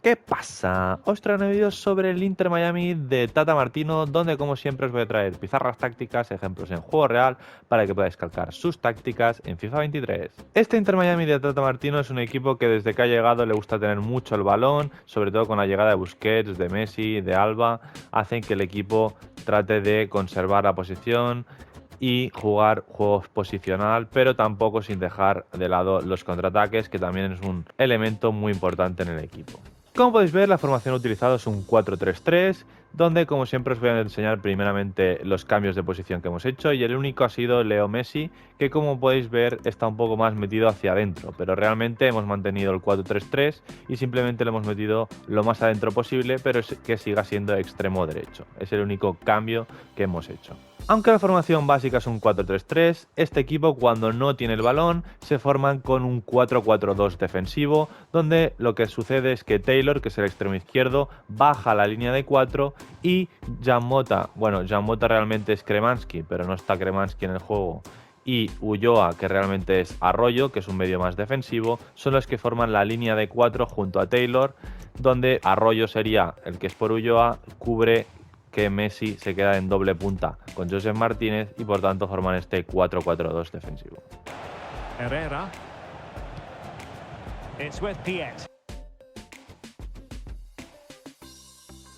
¿Qué pasa? Os traigo vídeos sobre el Inter Miami de Tata Martino, donde como siempre os voy a traer pizarras tácticas, ejemplos en juego real, para que podáis calcar sus tácticas en FIFA 23. Este Inter Miami de Tata Martino es un equipo que desde que ha llegado le gusta tener mucho el balón, sobre todo con la llegada de Busquets, de Messi, de Alba, hacen que el equipo trate de conservar la posición y jugar juegos posicional, pero tampoco sin dejar de lado los contraataques, que también es un elemento muy importante en el equipo. Como podéis ver, la formación utilizada es un 4-3-3, donde como siempre os voy a enseñar primeramente los cambios de posición que hemos hecho, y el único ha sido Leo Messi, que como podéis ver está un poco más metido hacia adentro, pero realmente hemos mantenido el 4-3-3 y simplemente lo hemos metido lo más adentro posible, pero que siga siendo extremo derecho. Es el único cambio que hemos hecho. Aunque la formación básica es un 4-3-3, este equipo cuando no tiene el balón se forman con un 4-4-2 defensivo, donde lo que sucede es que Taylor, que es el extremo izquierdo, baja la línea de 4 y Jan Mota, bueno, Jan Mota realmente es Kremansky, pero no está Kremansky en el juego, y Ulloa, que realmente es Arroyo, que es un medio más defensivo, son los que forman la línea de 4 junto a Taylor, donde Arroyo sería el que es por Ulloa, cubre que Messi se queda en doble punta con Josep Martínez y por tanto forman este 4-4-2 defensivo. Herrera. It's with Piet.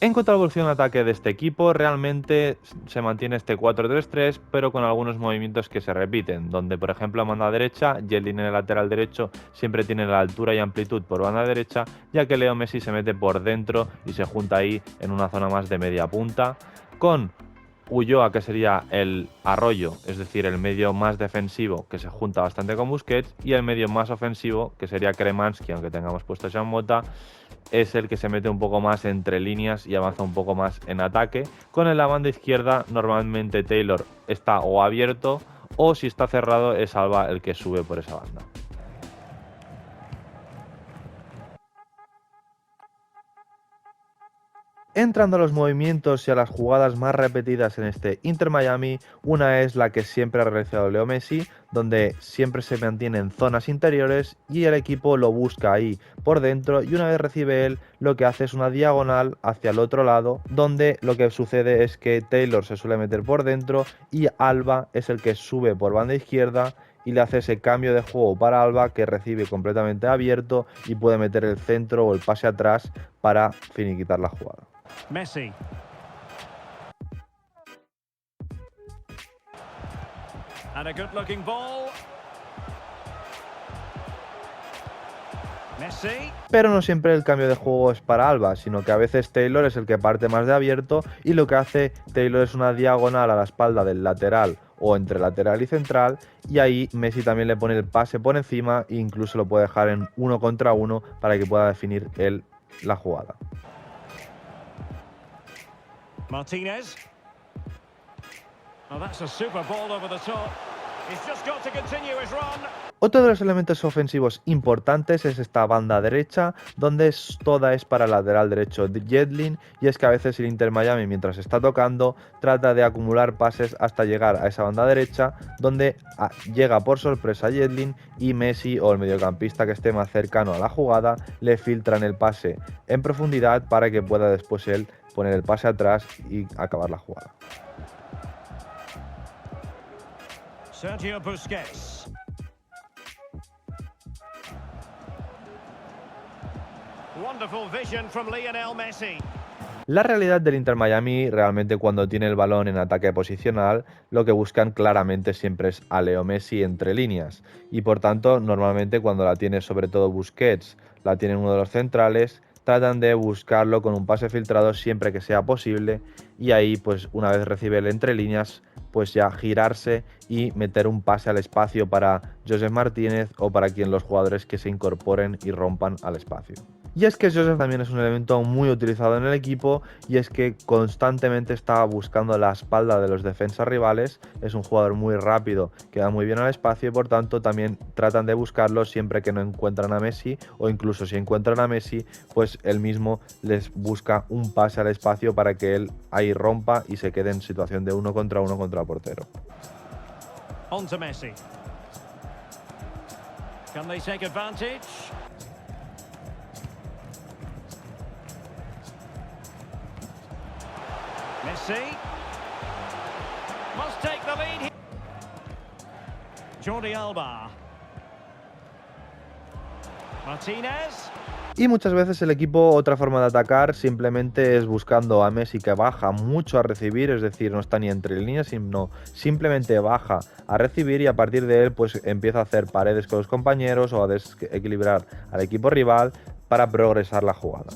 En cuanto a la evolución de ataque de este equipo, realmente se mantiene este 4-3-3, pero con algunos movimientos que se repiten, donde por ejemplo a banda derecha, Yedlin en el lateral derecho siempre tiene la altura y amplitud por banda derecha, ya que Leo Messi se mete por dentro y se junta ahí en una zona más de media punta, con Ulloa, que sería el Arroyo, es decir, el medio más defensivo, que se junta bastante con Busquets, y el medio más ofensivo, que sería Kremansky, aunque tengamos puesto a Jan Mota, es el que se mete un poco más entre líneas y avanza un poco más en ataque. Con la banda izquierda, normalmente Taylor está o abierto, o si está cerrado, es Alba el que sube por esa banda. Entrando a los movimientos y a las jugadas más repetidas en este Inter Miami, una es la que siempre ha realizado Leo Messi, donde siempre se mantiene en zonas interiores y el equipo lo busca ahí por dentro, y una vez recibe él, lo que hace es una diagonal hacia el otro lado, donde lo que sucede es que Taylor se suele meter por dentro y Alba es el que sube por banda izquierda y le hace ese cambio de juego para Alba, que recibe completamente abierto y puede meter el centro o el pase atrás para finiquitar la jugada. Messi. And a good looking ball. Messi. Pero no siempre el cambio de juego es para Alba, sino que a veces Taylor es el que parte más de abierto, y lo que hace Taylor es una diagonal a la espalda del lateral o entre lateral y central, y ahí Messi también le pone el pase por encima e incluso lo puede dejar en 1 contra 1 para que pueda definir él la jugada. Martinez. Oh, that's a super ball over the top. He's just got to continue his run. Otro de los elementos ofensivos importantes es esta banda derecha, donde toda es para el lateral derecho de Yedlin, y es que a veces el Inter Miami, mientras está tocando, trata de acumular pases hasta llegar a esa banda derecha, donde llega por sorpresa Yedlin y Messi o el mediocampista que esté más cercano a la jugada le filtran el pase en profundidad para que pueda después él poner el pase atrás y acabar la jugada. Sergio Busquets. Wonderful vision from Lionel Messi. La realidad del Inter Miami, realmente cuando tiene el balón en ataque posicional, lo que buscan claramente siempre es a Leo Messi entre líneas, y por tanto normalmente cuando la tiene sobre todo Busquets, la tiene uno de los centrales, tratan de buscarlo con un pase filtrado siempre que sea posible, y ahí pues una vez recibe el entre líneas, pues ya girarse y meter un pase al espacio para Josep Martínez o para quien los jugadores que se incorporen y rompan al espacio. Y es que Joseph también es un elemento muy utilizado en el equipo, y es que constantemente está buscando la espalda de los defensas rivales, es un jugador muy rápido, que va muy bien al espacio, y por tanto también tratan de buscarlo siempre que no encuentran a Messi, o incluso si encuentran a Messi, pues él mismo les busca un pase al espacio para que él ahí rompa y se quede en situación de 1 contra 1 contra el portero. On to Messi. Can they take advantage? Messi must take the lead here. Jordi Alba. Martinez. Y muchas veces el equipo, otra forma de atacar simplemente es buscando a Messi, que baja mucho a recibir, es decir, no está ni entre líneas, sino simplemente baja a recibir, y a partir de él pues empieza a hacer paredes con los compañeros o a desequilibrar al equipo rival para progresar la jugada.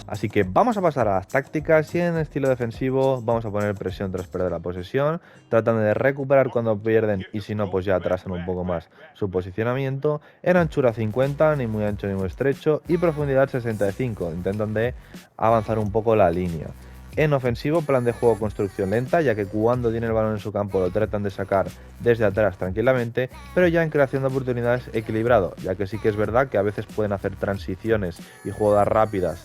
Así que vamos a pasar a las tácticas, y en estilo defensivo vamos a poner presión tras perder la posesión, tratando de recuperar cuando pierden, y si no pues ya atrasan un poco más su posicionamiento. En anchura 50, ni muy ancho ni muy estrecho, y profundidad 65, intentan de avanzar un poco la línea. En ofensivo, plan de juego construcción lenta, ya que cuando tiene el balón en su campo lo tratan de sacar desde atrás tranquilamente, pero ya en creación de oportunidades equilibrado, ya que sí que es verdad que a veces pueden hacer transiciones y jugadas rápidas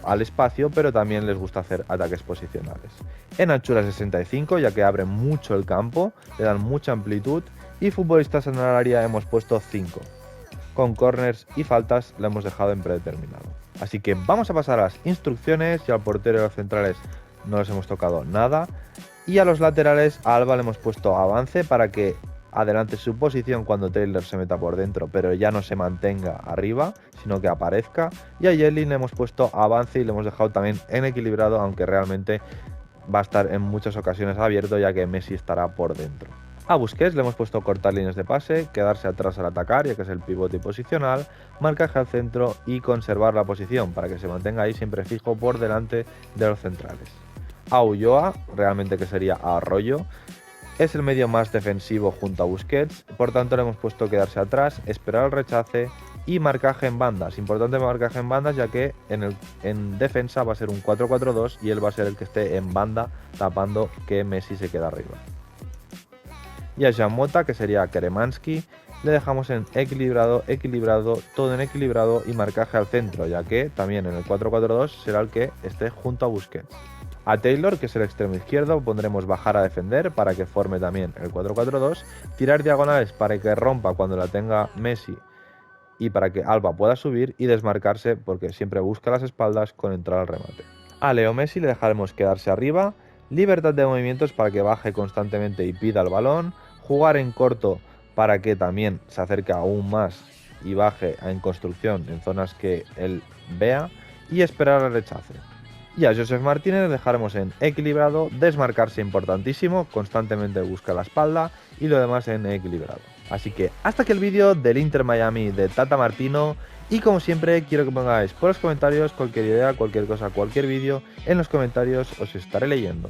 al espacio, pero también les gusta hacer ataques posicionales. En anchura 65, ya que abren mucho el campo, le dan mucha amplitud, y futbolistas en el área hemos puesto 5. Con corners y faltas le hemos dejado en predeterminado. Así que vamos a pasar a las instrucciones, y al portero y a los centrales no les hemos tocado nada. Y a los laterales, a Alba le hemos puesto avance para que adelante su posición cuando Taylor se meta por dentro, pero ya no se mantenga arriba, sino que aparezca. Y a Yedlin le hemos puesto avance y le hemos dejado también en equilibrado, aunque realmente va a estar en muchas ocasiones abierto, ya que Messi estará por dentro. A Busquets le hemos puesto cortar líneas de pase, quedarse atrás al atacar, ya que es el pivote posicional, marcaje al centro y conservar la posición para que se mantenga ahí siempre fijo por delante de los centrales. A Ulloa, realmente que sería a Arroyo, es el medio más defensivo junto a Busquets, por tanto le hemos puesto quedarse atrás, esperar el rechace y marcaje en bandas. Importante marcaje en bandas, ya que en defensa va a ser un 4-4-2 y él va a ser el que esté en banda tapando que Messi se queda arriba. Y a Jan Mota, que sería Keremansky, le dejamos en equilibrado, todo en equilibrado y marcaje al centro, ya que también en el 4-4-2 será el que esté junto a Busquets. A Taylor, que es el extremo izquierdo, pondremos bajar a defender para que forme también el 4-4-2, tirar diagonales para que rompa cuando la tenga Messi y para que Alba pueda subir, y desmarcarse porque siempre busca las espaldas con entrar al remate. A Leo Messi le dejaremos quedarse arriba, libertad de movimientos para que baje constantemente y pida el balón, jugar en corto para que también se acerque aún más y baje en construcción en zonas que él vea, y esperar el rechace. Y a Joseph Martínez le dejaremos en equilibrado, desmarcarse importantísimo, constantemente busca la espalda, y lo demás en equilibrado. Así que hasta aquí el vídeo del Inter Miami de Tata Martino, y como siempre quiero que pongáis por los comentarios cualquier idea, cualquier cosa, cualquier vídeo, en los comentarios os estaré leyendo.